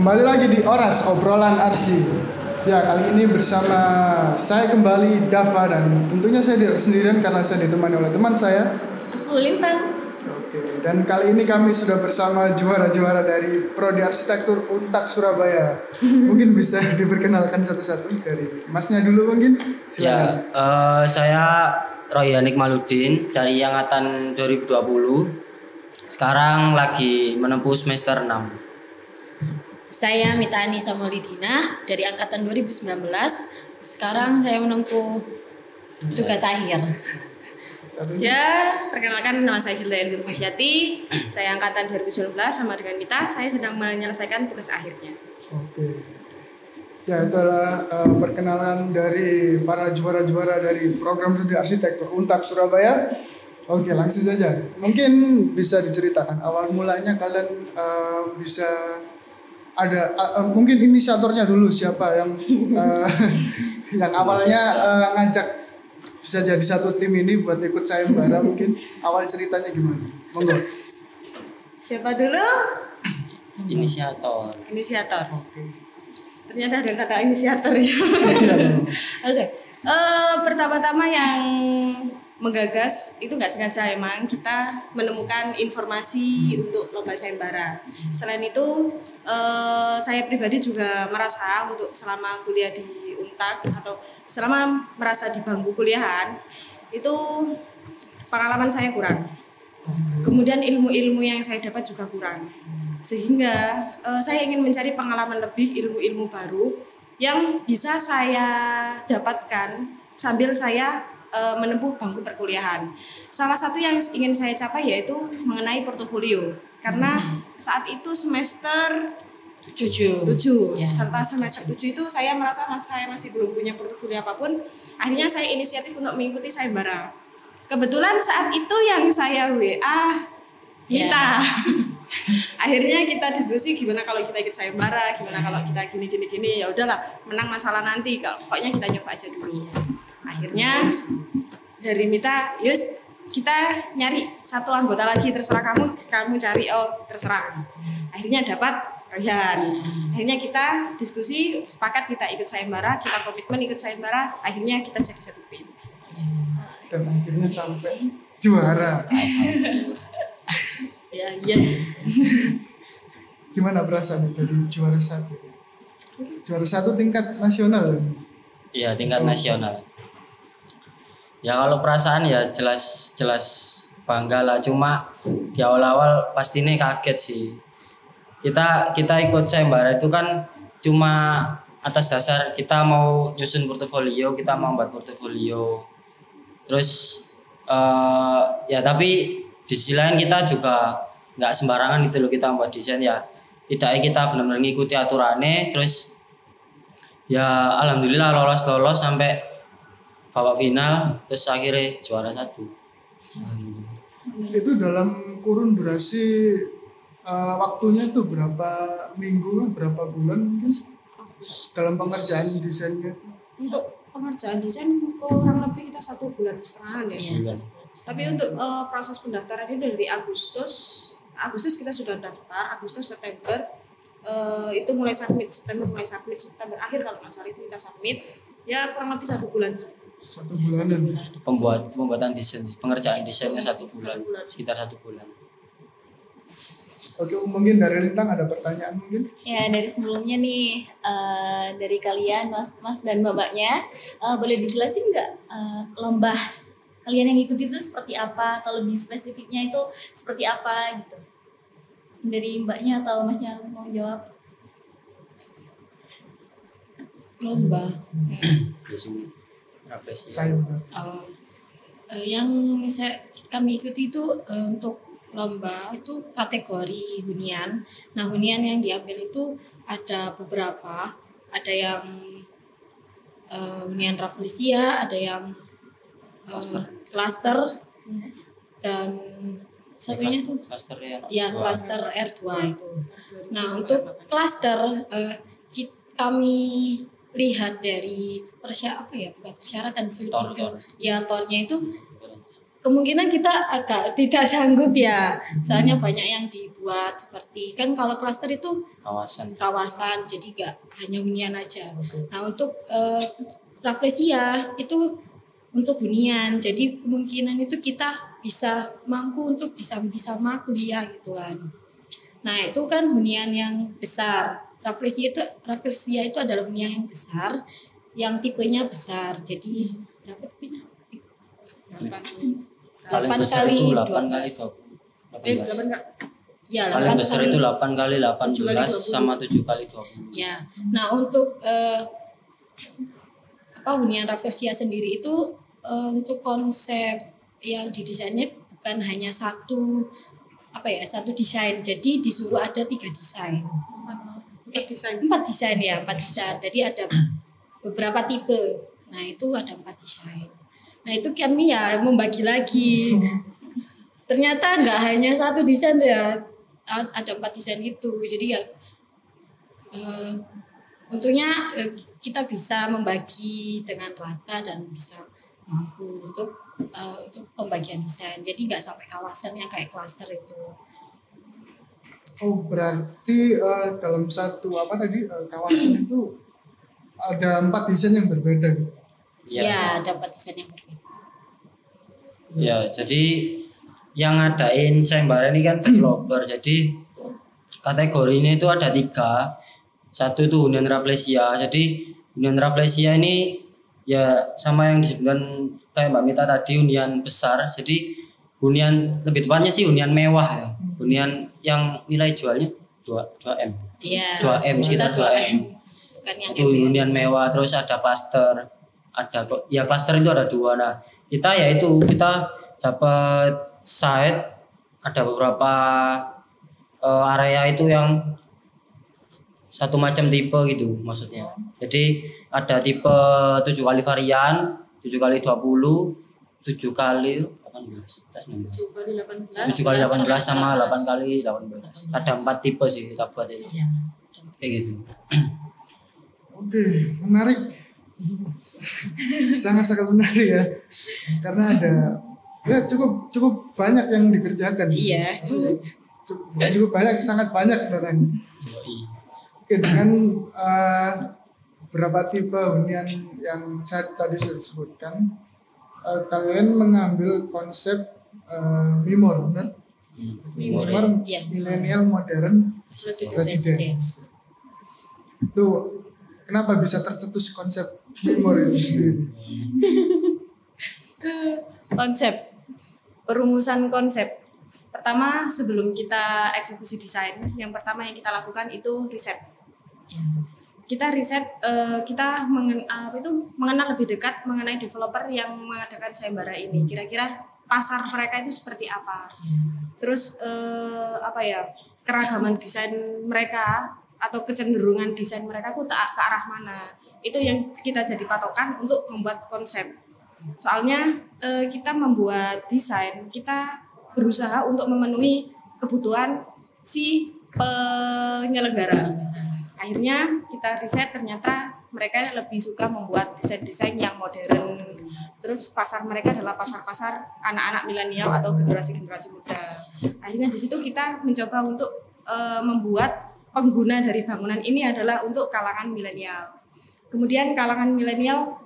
Kembali lagi di Oras, obrolan Arsi. Ya, kali ini bersama saya kembali Dava, dan tentunya saya tidak sendirian karena saya ditemani oleh teman saya Aku Lintang. Oke, dan kali ini kami sudah bersama juara-juara dari Prodi Arsitektur Untak Surabaya. Mungkin bisa diperkenalkan satu-satu dari Masnya dulu mungkin. Silakan. Ya, saya Royani Maludin dari angkatan 2020. Sekarang lagi menempuh semester 6. Saya Mita Anissa Maulidina dari angkatan 2019. Sekarang saya menempuh tugas akhir. Ya, perkenalkan, nama saya Hilda Elzur Masyati. Saya angkatan 2019 sama dengan Mita. Saya sedang menyelesaikan tugas akhirnya. Oke. Ya, itulah perkenalan dari para juara-juara dari program studi arsitektur Untak Surabaya. Oke, langsung saja. Mungkin bisa diceritakan awal mulanya kalian bisa ada mungkin inisiatornya dulu siapa yang yang awalnya ngajak bisa jadi satu tim ini buat ikut sayembara. Mungkin awal ceritanya gimana? Monggo. Siapa dulu? Inisiator. Oke. Ternyata ada kata inisiator ya. Oke. Pertama-tama yang menggagas itu nggak sengaja, emang kita menemukan informasi untuk lomba sayembara. Selain itu, saya pribadi juga merasa untuk selama kuliah di Untak atau selama merasa di bangku kuliahan itu pengalaman saya kurang. Kemudian ilmu-ilmu yang saya dapat juga kurang. Sehingga saya ingin mencari pengalaman lebih, ilmu-ilmu baru yang bisa saya dapatkan sambil saya menempuh bangku perkuliahan. Salah satu yang ingin saya capai yaitu mengenai portofolio. Karena saat itu semester 7 Ya, serta semester 7 itu saya merasa saya masih belum punya portofolio apapun. Akhirnya saya inisiatif untuk mengikuti sayembara. Kebetulan saat itu yang saya WA Mita. Akhirnya kita diskusi gimana kalau kita ikut sayembara, gimana kalau kita gini. Ya udahlah, menang masalah nanti. Pokoknya kita nyoba aja dulu. Akhirnya dari Mita, yus kita nyari satu anggota lagi, terserah kamu cari, terserah. Akhirnya dapat Royan. Akhirnya kita diskusi, sepakat kita ikut sayembara, kita komitmen ikut sayembara, akhirnya kita jadi satu tim. Dan akhirnya sampai juara. Ya, yes. Gimana perasaan jadi juara satu? Juara satu tingkat nasional. Ya, tingkat nasional. Ya kalau perasaan ya jelas bangga lah. Cuma di awal-awal pastinya kaget sih. Kita ikut sayembara itu kan cuma atas dasar kita mau nyusun portofolio, kita mau buat portofolio. Terus ya tapi di sisi lain kita juga nggak sembarangan gitu loh kita membuat desain ya. Tidaknya kita benar-benar ngikuti aturannya. Terus ya alhamdulillah lolos sampai babak final, terus akhirnya juara 1. Itu dalam kurun durasi waktunya tuh berapa minggu, berapa bulan mungkin dalam pengerjaan desainnya? Untuk pengerjaan desain kurang lebih kita 1,5 bulan ya. Iya, Tapi untuk proses pendaftaran itu dari Agustus kita sudah daftar, Agustus September itu mulai submit, September akhir kalau nggak salah itu kita submit, ya kurang lebih 1 bulan. 1 bulan. Pembuatan desain, pengerjaan desainnya 1 bulan, sekitar 1 bulan. Oke, mungkin dari Lintang ada pertanyaan mungkin? Ya, dari sebelumnya nih, dari kalian mas dan babaknya, boleh dijelasin nggak lomba kalian yang ikuti itu seperti apa, atau lebih spesifiknya itu seperti apa gitu? Dari mbaknya atau masnya mau jawab? lomba. Sayembara. Yang kami ikuti itu untuk lomba itu kategori hunian. Nah, hunian yang diambil itu ada beberapa, ada yang hunian Rafflesia, ada yang cluster, dan satunya itu cluster R2 itu. Nah, untuk cluster kami lihat dari persyaratan tornya itu kemungkinan kita agak tidak sanggup ya, soalnya banyak yang dibuat dibuat seperti kan kalau klaster itu kawasan jadi nggak hanya hunian aja. Nah untuk Rafflesia itu untuk hunian, jadi kemungkinan itu kita bisa mampu untuk bisa kuliah gitu kan. Nah itu kan hunian yang besar. Rafflesia itu adalah hunian yang besar, yang tipenya besar. Jadi berapa tipenya? 8 kali 12. Ya, paling besar itu 8 kali 18 sama 7 kali 20. Ya. Nah, untuk hunian Rafflesia sendiri itu untuk konsep yang didesainnya bukan hanya satu desain. Jadi disuruh ada 3 desain. 4 desain ya, 4 desain. Jadi ada beberapa tipe. Nah, itu ada 4 desain. Nah, itu kami ya membagi lagi. Ternyata nggak hanya satu desain ya, ada 4 desain itu. Jadi ya untungnya kita bisa membagi dengan rata dan bisa mampu untuk pembagian desain. Jadi nggak sampai kawasan yang kayak klaster itu. Oh berarti dalam satu kawasan itu ada 4 desain yang berbeda gitu. Ya, ada 4 desain yang berbeda. Ya, jadi yang ngadain sayembara ini kan developer. Jadi kategorinya itu ada 3. Satu itu hunian Rafflesia. Jadi hunian Rafflesia ini ya sama yang disebutkan kayak Mbak Mita tadi, hunian besar. Jadi hunian lebih tepatnya sih hunian mewah ya. Hunian yang nilai jualnya 2M. Iya. 2M sekitar 2M. Bukan yang itu hunian mewah. Terus ada klaster. Ya klaster itu ada 2. Nah, kita dapat site, ada beberapa area itu yang satu macam tipe gitu maksudnya. Jadi ada tipe 7 kali varian, 7 kali 20, 7 kali 18. 7 kali 18 sama 8 kali 18. Ada 4 tipe sih kita buat itu. Kayak gitu. Oke, menarik. Sangat-sangat menarik ya. Karena ada cukup banyak yang dikerjakan. Iya, cukup banyak, sangat banyak bahkan. Oke, dengan beberapa tipe hunian yang saya tadi sebutkan, kalian mengambil konsep MIMOR, benar? MIMOR, Millennial Modern Residence. Itu kenapa bisa tercetus konsep MIMOR itu sendiri? Konsep, perumusan konsep. Pertama, sebelum kita eksekusi desain, yang pertama yang kita lakukan itu riset. Kita riset, kita mengenal lebih dekat mengenai developer yang mengadakan sayembara ini. Kira-kira pasar mereka itu seperti apa? Terus keragaman desain mereka atau kecenderungan desain mereka ke arah mana? Itu yang kita jadi patokan untuk membuat konsep. Soalnya kita membuat desain, kita berusaha untuk memenuhi kebutuhan si penyelenggara. Akhirnya kita riset, ternyata mereka lebih suka membuat desain-desain yang modern. Terus pasar mereka adalah pasar-pasar anak-anak milenial atau generasi-generasi muda. Akhirnya di situ kita mencoba untuk membuat pengguna dari bangunan ini adalah untuk kalangan milenial. Kemudian kalangan milenial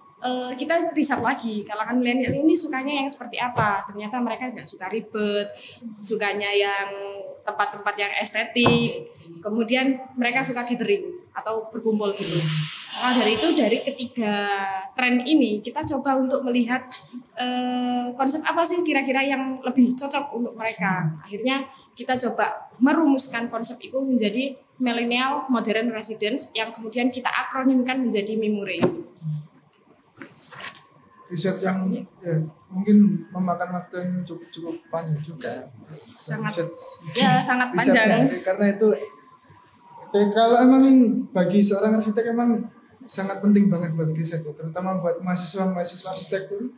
kita riset lagi, kalangan milenial ini sukanya yang seperti apa. Ternyata mereka nggak suka ribet, sukanya yang tempat-tempat yang estetik. Kemudian mereka suka gathering atau berkumpul gitu. Nah dari ketiga tren ini kita coba untuk melihat konsep apa sih kira-kira yang lebih cocok untuk mereka. Akhirnya kita coba merumuskan konsep itu menjadi Millennial Modern Residence yang kemudian kita akronimkan menjadi MIMORE. Riset yang mungkin memakan waktu yang cukup panjang juga. Sangat panjang. Karena itu kalau emang bagi seorang arsitek emang sangat penting banget buat riset ya, terutama buat mahasiswa arsitektur.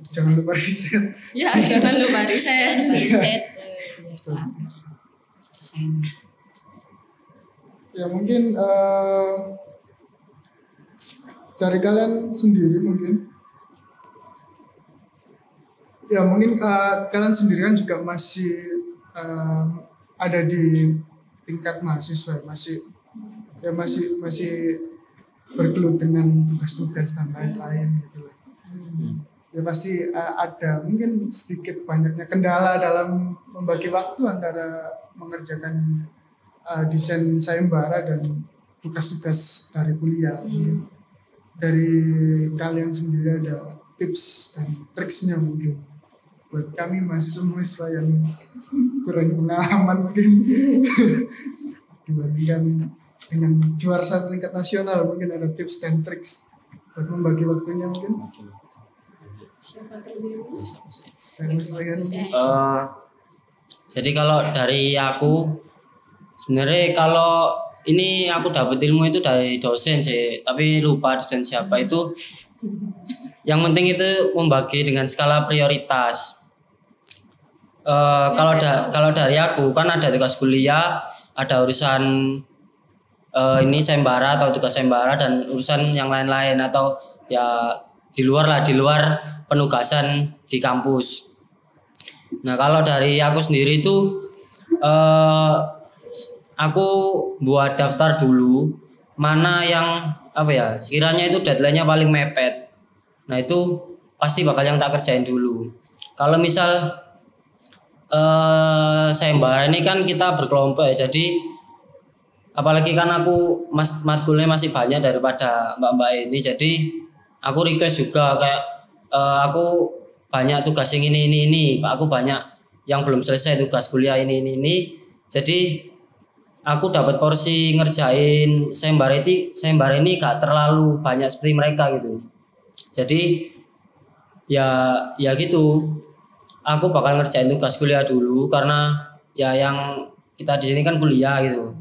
Jangan lupa riset. Ya, jangan lupa riset. Desain. Ya mungkin dari kalian sendiri mungkin kalian sendiri kan juga masih ada di tingkat mahasiswa masih bergelut dengan tugas-tugas dan lain-lain gitu lah. Ya pasti ada mungkin sedikit banyaknya kendala dalam membagi waktu antara mengerjakan desain sayembara dan tugas-tugas dari kuliah. Mungkin dari kalian sendiri ada tips dan triksnya mungkin buat kami mahasiswa yang kurang pengalaman mungkin dibandingkan dengan juara satu tingkat nasional, mungkin ada tips dan triks buat membagi waktunya mungkin. Siapa terlebih dahulu? Dari Mas Bayan. Jadi kalau dari aku sebenarnya kalau ini aku dapat ilmu itu dari dosen sih, tapi lupa dosen siapa itu. Yang penting itu membagi dengan skala prioritas. Kalau dari aku kan ada tugas kuliah, ada urusan ini sayembara atau tugas sayembara dan urusan yang lain-lain atau ya di luar penugasan di kampus. Nah kalau dari aku sendiri itu aku buat daftar dulu mana yang sekiranya itu deadline-nya paling mepet. Nah itu pasti bakal yang tak kerjain dulu. Kalau misal sayembara ini kan kita berkelompok ya, jadi apalagi kan aku matkulnya masih banyak daripada mbak-mbak ini, jadi aku request juga kayak aku banyak tugas yang ini, aku banyak yang belum selesai tugas kuliah ini. Jadi aku dapat porsi ngerjain sayembara ini gak terlalu banyak seperti mereka gitu. Jadi ya gitu. Aku bakal ngerjain tugas kuliah dulu karena ya yang kita di sini kan kuliah gitu.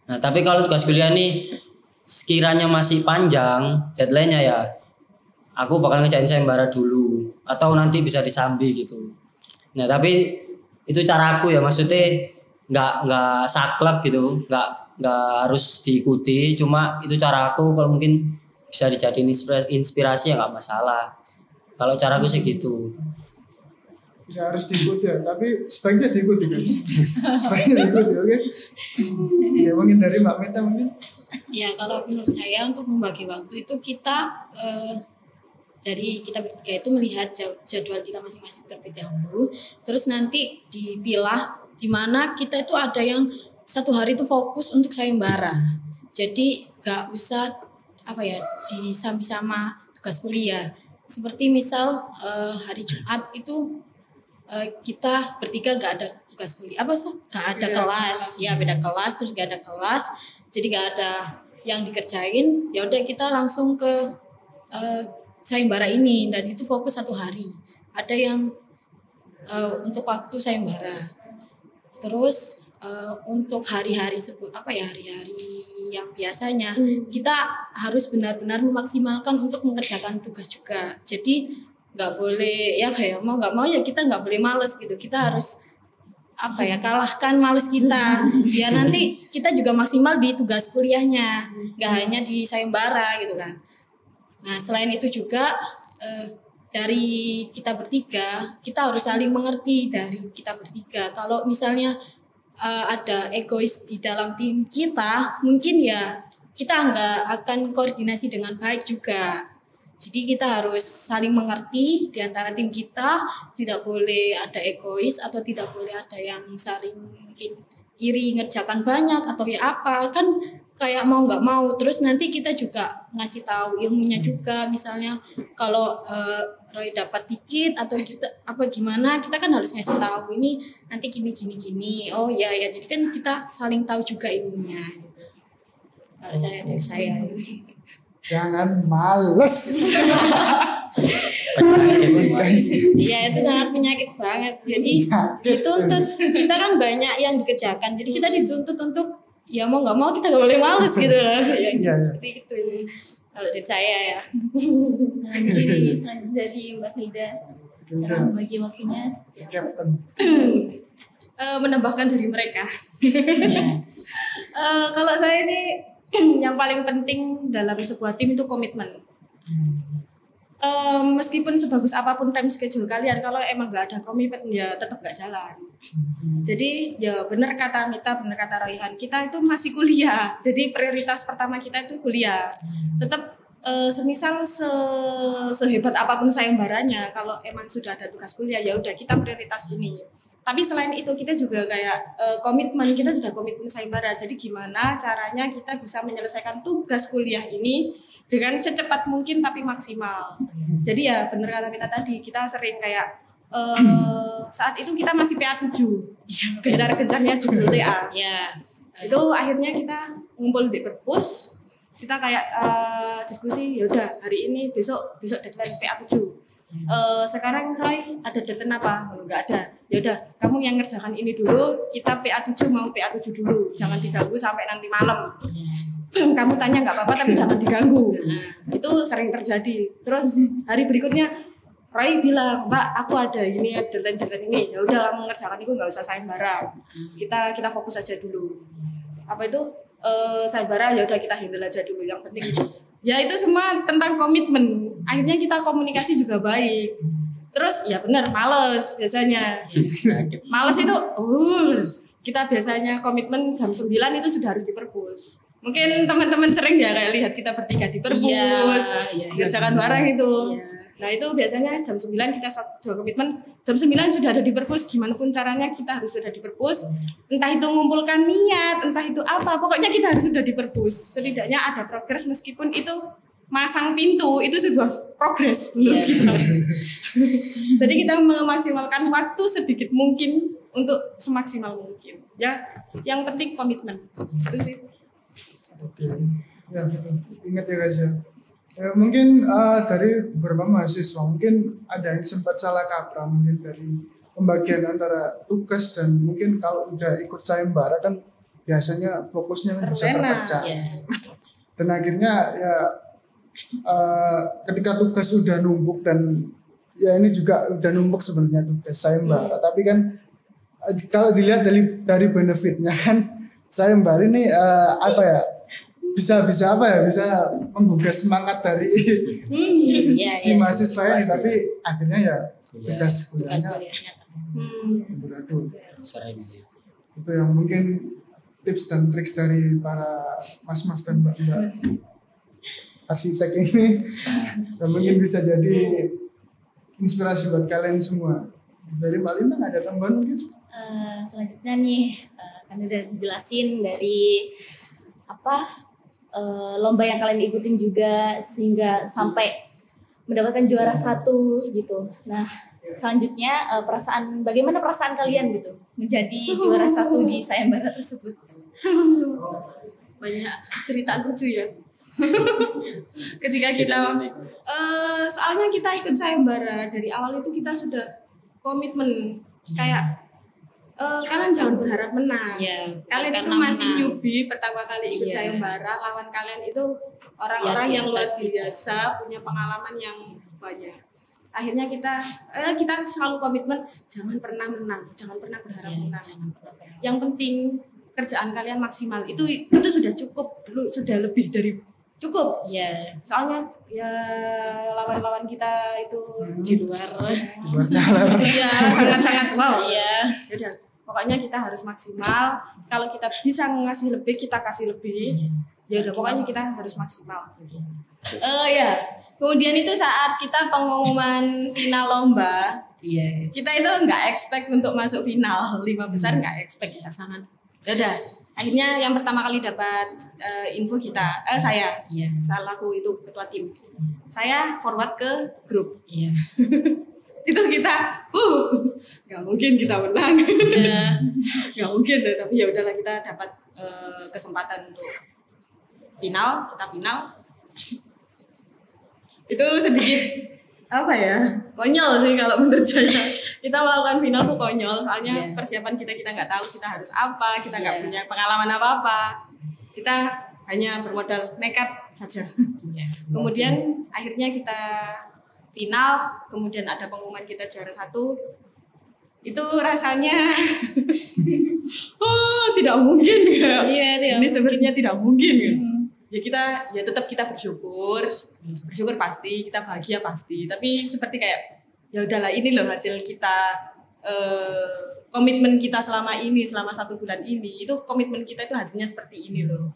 Nah, tapi kalau tugas kuliah ini sekiranya masih panjang deadline-nya ya aku bakal ngerjain sayembara dulu atau nanti bisa disambi gitu. Nah, tapi itu cara aku ya, maksudnya nggak saklek gitu, nggak harus diikuti, cuma itu cara aku. Kalau mungkin bisa dijadiin inspirasi ya nggak masalah. Kalau cara aku sih gitu. Ya harus diikuti ya, tapi sebaiknya diikuti guys. Sebaiknya diikuti, oke? Ya mungkin dari Mbak Meta mungkin. Ya kalau menurut saya untuk membagi waktu itu kita dari kita bertiga itu melihat jadwal kita masing-masing terlebih dahulu, terus nanti dipilah di mana kita itu ada yang satu hari itu fokus untuk sayembara. Jadi nggak usah disambi sama tugas kuliah. Seperti misal hari Jumat itu kita bertiga nggak ada tugas kuliah, nggak ada kelas, ya beda kelas, terus nggak ada kelas, jadi nggak ada yang dikerjain. Ya udah kita langsung ke sayembara ini, dan itu fokus satu hari. Ada yang untuk waktu sayembara. Terus untuk hari-hari hari-hari yang biasanya kita harus benar-benar memaksimalkan untuk mengerjakan tugas juga. Jadi nggak boleh mau nggak mau ya kita nggak boleh males gitu. Kita harus kalahkan males kita biar nanti kita juga maksimal di tugas kuliahnya, nggak hanya di sayembara gitu kan. Nah selain itu juga dari kita bertiga kita harus saling mengerti dari kita bertiga. Kalau misalnya ada egois di dalam tim kita, mungkin ya kita nggak akan koordinasi dengan baik juga. Jadi kita harus saling mengerti di antara tim kita, tidak boleh ada egois atau tidak boleh ada yang saling mungkin iri ngerjakan banyak atau ya apa, kan kayak mau nggak mau. Terus nanti kita juga ngasih tahu ilmunya juga, misalnya kalau Roy dapat dikit atau kita gimana, kita kan harus ngasih tahu ini nanti gini. Oh ya jadi kan kita saling tahu juga ilmunya. Kalau dari saya. Jangan males. Iya itu sangat penyakit banget. Jadi dituntut, kita kan banyak yang dikerjakan. Jadi kita dituntut untuk ya mau nggak mau kita nggak boleh males gitu loh. Ya, seperti itu. Kalau dari saya ya. Nah, jadi selanjutnya dari Mbak Hilda, cara membagi waktunya menambahkan dari mereka. Kalau saya sih yang paling penting dalam sebuah tim itu komitmen. meskipun sebagus apapun time schedule kalian, kalau emang nggak ada komitmen ya tetap nggak jalan. Jadi ya benar kata Mita, benar kata Royhan, kita itu masih kuliah. Jadi prioritas pertama kita itu kuliah. Tetap semisal sehebat apapun sayembaranya, kalau emang sudah ada tugas kuliah ya udah kita prioritas ini. Tapi selain itu kita juga kayak komitmen, kita sudah komitmen sayembara. Jadi gimana caranya kita bisa menyelesaikan tugas kuliah ini dengan secepat mungkin tapi maksimal. Jadi ya bener kata kita tadi, kita sering kayak saat itu kita masih PA 7, gencar-gencarnya judul TA. Ya. Itu akhirnya kita ngumpul di perpus, kita kayak diskusi, yaudah hari ini besok deadline PA 7. Sekarang Roy ada deadline apa? Enggak ada. Yaudah kamu yang ngerjakan ini dulu, kita PA 7 mau PA 7 dulu, jangan diganggu sampai nanti malam. Kamu tanya nggak apa-apa tapi jangan diganggu. Itu sering terjadi. Terus hari berikutnya Roy bilang, Mbak aku ada ini deadline ini, ya udah kamu ngerjakan itu nggak usah sayembara, kita fokus aja dulu. Apa itu sayembara ya udah kita handle aja dulu, yang penting itu. Ya itu semua tentang komitmen. Akhirnya kita komunikasi juga baik. Terus ya benar males biasanya. Males itu kita biasanya komitmen jam 9 itu sudah harus di perpus. Mungkin teman-teman sering ya kayak lihat kita bertiga di perpus, kerjakan bareng itu. Nah itu biasanya jam 9 kita sudah komitmen, jam 9 sudah ada di perpus, gimana pun caranya kita harus sudah di perpus. Entah itu mengumpulkan niat, entah itu apa, pokoknya kita harus sudah di perpus. Setidaknya ada progres meskipun itu masang pintu, itu sebuah progres menurut kita. Jadi kita memaksimalkan waktu sedikit mungkin untuk semaksimal mungkin. Ya, yang penting komitmen. Itu sih. Oke. Ya, betul. Ingat ya guys ya. Mungkin dari beberapa mahasiswa mungkin ada yang sempat salah kaprah mungkin dari pembagian antara tugas dan mungkin kalau udah ikut sayembara kan biasanya fokusnya bisa terpecah. Dan akhirnya ya ketika tugas udah numpuk dan ya ini juga udah numpuk sebenarnya tugas sayembara, tapi kan kalau dilihat dari benefitnya kan sayembara ini apa ya, bisa menggugah semangat dari si mahasiswa ini, tapi akhirnya ya tugas kuliahnya berat-berat. Itu yang mungkin tips dan trik dari para mas-mas dan mbak-mbak arsitek ini dan mungkin bisa jadi inspirasi buat kalian semua. Dari Mbak Lintang ada tambahan mungkin? Selanjutnya nih kan udah dijelasin dari lomba yang kalian ikutin juga sehingga sampai mendapatkan juara 1 gitu. Nah selanjutnya bagaimana perasaan kalian gitu menjadi juara 1 di sayembara tersebut? Banyak cerita lucu ya. Ketika kita soalnya kita ikut sayembara dari awal itu kita sudah komitmen kayak kalian jangan berharap menang. Kalian itu masih newbie pertama kali ikut sayembara, lawan kalian itu orang-orang yang luar biasa, punya pengalaman yang banyak. Akhirnya kita selalu komitmen jangan pernah menang, jangan pernah berharap menang. Yang penting kerjaan kalian maksimal. Itu sudah cukup, sudah lebih dari cukup. Soalnya ya lawan-lawan kita itu di luar ya sangat-sangat wow. Yaudah, pokoknya kita harus maksimal. Kalau kita bisa ngasih lebih, kita kasih lebih. Ya udah, pokoknya kita harus maksimal. Kemudian itu saat kita pengumuman final lomba, kita itu nggak expect untuk masuk final 5 besar, nggak expect kita sangat. Yaudah, akhirnya yang pertama kali dapat info saya laku itu ketua tim, saya forward ke grup. Itu kita nggak mungkin kita menang, nggak mungkin deh, tapi ya udahlah, kita dapat kesempatan untuk final, kita final. Itu sedikit konyol sih kalau menurut saya. Kita melakukan final tuh konyol, soalnya persiapan kita nggak tahu kita harus apa, kita nggak punya pengalaman apa-apa, kita hanya bermodal nekat saja. Kemudian akhirnya kita final, kemudian ada pengumuman kita juara 1. Itu rasanya tidak mungkin ya. Ini sebenarnya tidak mungkin ya. ya tetap kita bersyukur pasti, kita bahagia pasti, tapi seperti kayak ya udahlah, ini loh hasil kita, komitmen kita selama 1 bulan ini, itu komitmen kita itu hasilnya seperti ini loh.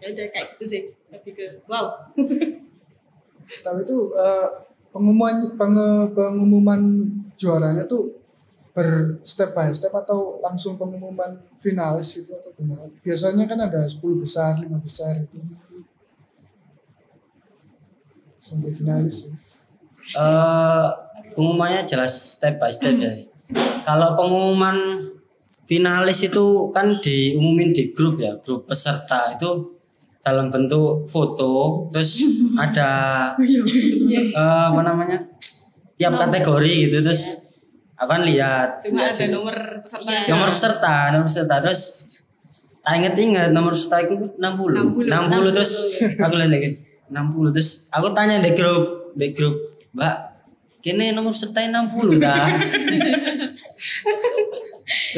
Ya udah kayak gitu sih, lebih ke wow. Tapi itu pengumuman juaranya tuh step by step atau langsung pengumuman finalis gitu atau gimana? Biasanya kan ada 10 besar, 5 besar itu. Sampai finalis ya. Pengumumannya jelas step by step ya. Kalau pengumuman finalis itu kan diumumin di grup ya, grup peserta itu dalam bentuk foto, terus ada apa namanya, tiap kategori gitu, terus akan lihat. Cuma ada nomor peserta. Iya. Nomor peserta, terus tak inget nomor peserta itu 60 terus aku lihat lagi 60, terus aku tanya di grup, Mbak, kini nomor peserta 60 dah.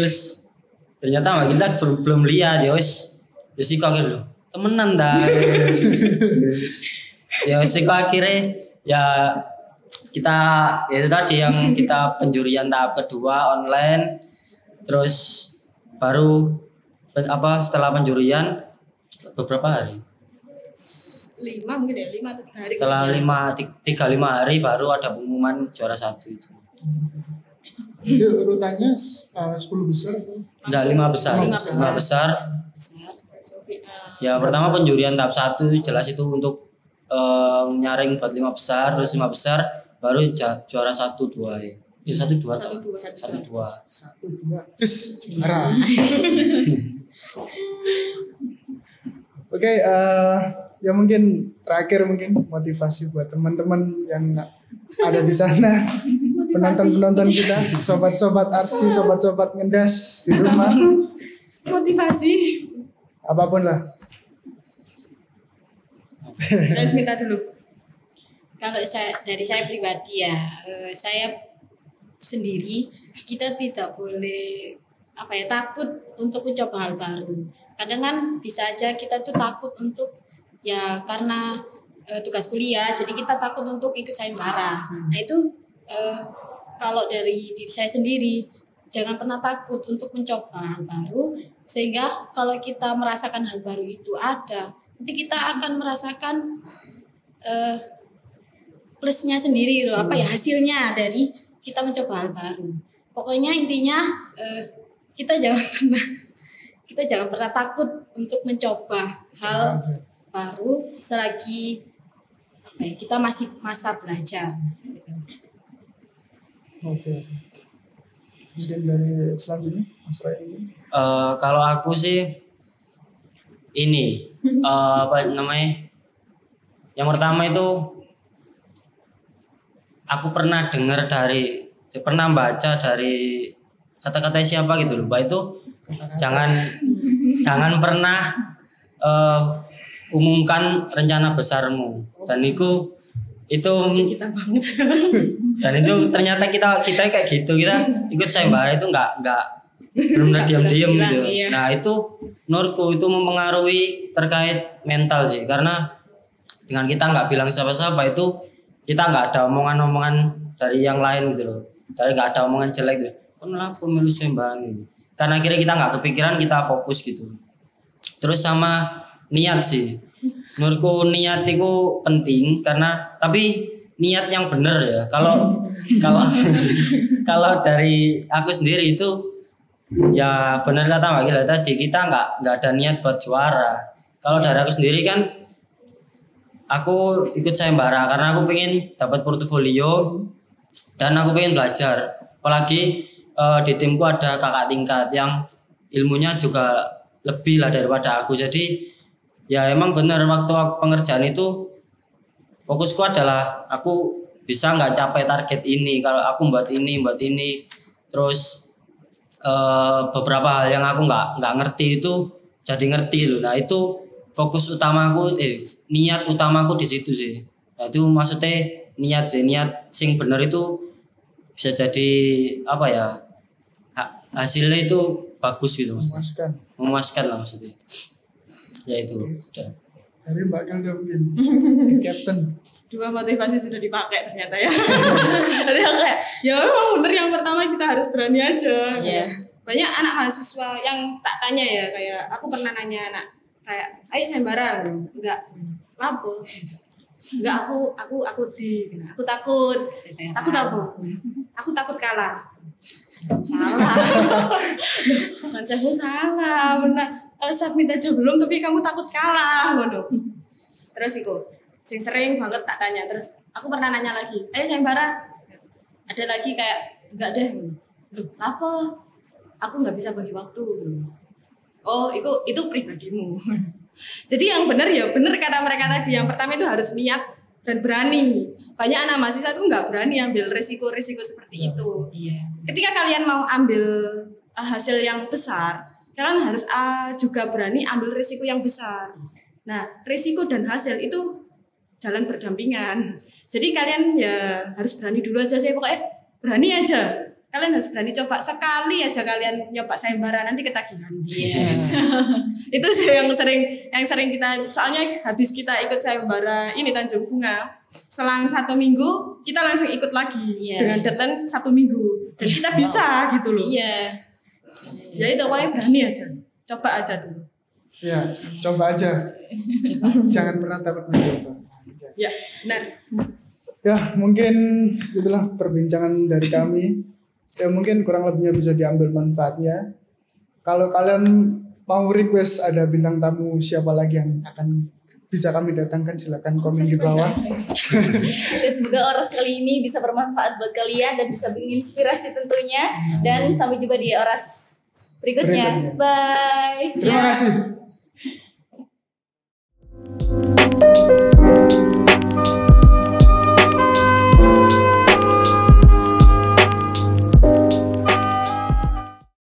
Terus ternyata Mbak kita belum lihat, ya wis kok akhirnya temenan dah. Ya wis kok akhirnya ya kita ya itu tadi yang kita penjurian tahap kedua online, terus baru setelah penjurian beberapa hari, 5 mungkin ya, 5 hari. setelah 5 hari baru ada pengumuman juara 1 itu. Jadi urutannya 10 besar atau? Enggak, 5 besar. 5 besar. Ya pertama penjurian tahap 1 jelas itu untuk nyaring buat 5 besar, terus 5 besar baru juara 1, 2 ya. Ya 1, 2 1, 2. 1, 2. Juara. Oke, ya mungkin terakhir mungkin motivasi buat teman-teman yang ada di sana, penonton kita, sobat-sobat Arsi, sobat-sobat ngedas di rumah, Motivasi. apapun lah. Saya minta dulu. Kalau dari saya pribadi ya, saya sendiri, kita tidak boleh takut untuk mencoba hal baru. Kadang kan bisa aja kita tuh takut untuk ya karena tugas kuliah, jadi kita takut untuk ikut sayembara. Nah itu kalau dari diri saya sendiri, jangan pernah takut untuk mencoba hal baru, sehingga kalau kita merasakan hal baru itu ada, nanti kita akan merasakan plusnya sendiri loh, hasilnya dari kita mencoba hal baru. Pokoknya intinya kita jangan pernah takut untuk mencoba hal baru selagi kita masih masa belajar. Oke. Mungkin dari selanjutnya Mas Ray ini. Kalau aku sih ini apa namanya? Yang pertama itu aku pernah baca dari kata-kata siapa gitu lupa itu, jangan pernah umumkan rencana besarmu, dan itu Kita banget. dan itu ternyata kita kayak gitu, kita ikut sayembara itu nggak belum diam-diam gitu. Iya. Nah itu menurutku itu mempengaruhi terkait mental sih, karena dengan kita nggak bilang siapa-siapa itu kita nggak ada omongan-omongan dari yang lain gitu loh, dari nggak ada omongan jelek gitu. Kenapa pemilu sayembara gitu? Karena akhirnya kita nggak kepikiran, kita fokus gitu. Terus sama niat sih, menurutku niat itu penting, tapi niat yang benar ya. Kalau dari aku sendiri itu ya benar kata Mbak Gila tadi, kita nggak ada niat buat juara. Kalau dari aku sendiri kan, aku ikut sayembara karena aku pengen dapat portofolio dan aku pengen belajar. Apalagi di timku ada kakak tingkat yang ilmunya juga lebih lah daripada aku. Jadi ya emang benar waktu pengerjaan itu fokusku adalah aku bisa nggak capai target ini kalau aku buat ini. Terus beberapa hal yang aku nggak ngerti itu jadi ngerti loh. Nah itu fokus utamaku, niat utamaku di situ sih. Nah itu maksudnya niat sing bener itu bisa jadi hasilnya itu bagus gitu, Memuaskan. memuaskan lah maksudnya. Ya itu sudah. Dari Mbak Kelda mungkin. Captain. Dua motivasi sudah dipakai ternyata ya. Jadi kayak ya memang bener yang pertama kita harus berani aja. Iya. Banyak anak mahasiswa yang tak tanya ya, kayak aku pernah nanya anak kayak ayo sayembara, enggak lapo, enggak aku takut apa? Aku takut kalah. Salah. Kancaku salah, benar. Submit aja belum tapi kamu takut kalah, ngono. Terus iku sing sering banget tak tanya, terus aku pernah nanya lagi, ayo sayembara. Ada lagi kayak enggak deh. Loh, apa? Aku nggak bisa bagi waktu. Oh, itu pribadimu. Jadi yang benar ya benar kata mereka tadi. Yang pertama itu harus niat dan berani. Banyak anak mahasiswa itu nggak berani ambil risiko-risiko seperti itu. Iya. Ketika kalian mau ambil hasil yang besar, kalian harus juga berani ambil risiko yang besar. Nah, risiko dan hasil itu jalan berdampingan. Jadi kalian ya harus berani dulu aja sih, pokoknya berani aja. Kalian harus berani coba sekali aja kalian nyoba sayembara, nanti ketagihan. Yes. Itu sih yang sering kita, soalnya habis kita ikut sayembara ini Tanjung Bunga, selang 1 minggu kita langsung ikut lagi dengan deadline 1 minggu dan kita bisa gitu loh. Iya. Ya itu pokoknya berani aja, coba aja dulu. Ya, coba aja. Jangan pernah takut mencoba. Ya, benar. Ya, mungkin itulah perbincangan dari kami. Ya, mungkin kurang lebihnya bisa diambil manfaatnya. Kalau kalian mau request ada bintang tamu siapa lagi yang akan bisa kami datangkan, silakan komen di bawah. Dan semoga oras kali ini bisa bermanfaat buat kalian dan bisa menginspirasi tentunya. Dan sampai jumpa di oras berikutnya. Bye. Terima kasih.